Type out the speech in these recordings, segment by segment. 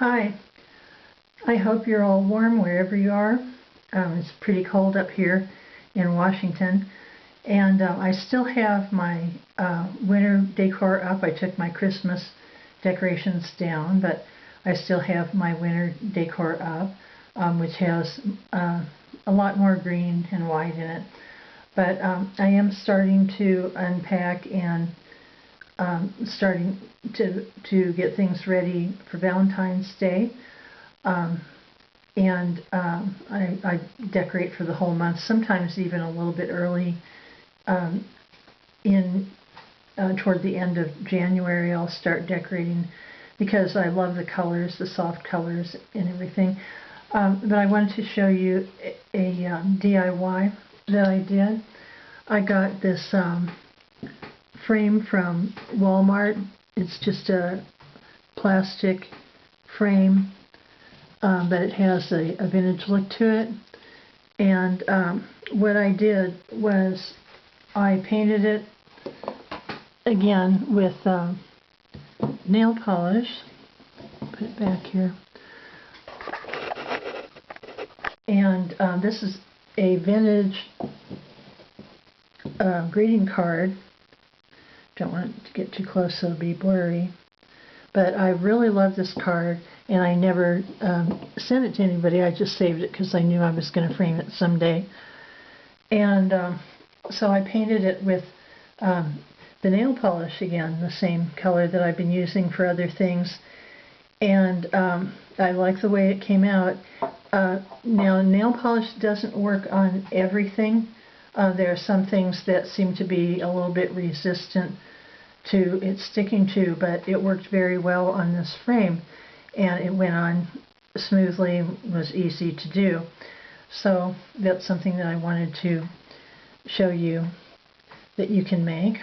Hi, I hope you're all warm wherever you are. It's pretty cold up here in Washington, and I still have my winter decor up. I took my Christmas decorations down, but I still have my winter decor up, which has a lot more green and white in it. But I am starting to unpack and starting to get things ready for Valentine's Day. I decorate for the whole month, sometimes even a little bit early. Toward the end of January I'll start decorating because I love the colors, the soft colors and everything. But I wanted to show you a DIY that I did. I got this frame from Walmart. It's just a plastic frame, but it has a vintage look to it. And what I did was I painted it again with nail polish. Put it back here. And this is a vintage greeting card. Don't want it to get too close so it'll be blurry. But I really love this card, and I never sent it to anybody. I just saved it because I knew I was going to frame it someday. And so I painted it with the nail polish again, the same color that I've been using for other things. And I like the way it came out. Now, nail polish doesn't work on everything. There are some things that seem to be a little bit resistant to it sticking to, but it worked very well on this frame, and it went on smoothly, was easy to do. So that's something that I wanted to show you that you can make.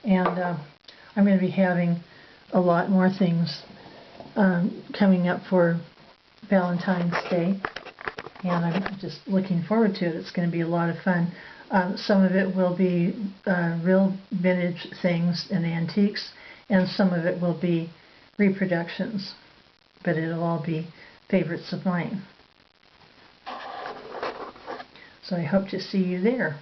And I'm going to be having a lot more things coming up for Valentine's Day, and I'm just looking forward to it. It's going to be a lot of fun. Some of it will be real vintage things and antiques, and some of it will be reproductions, but it'll all be favorites of mine. So I hope to see you there.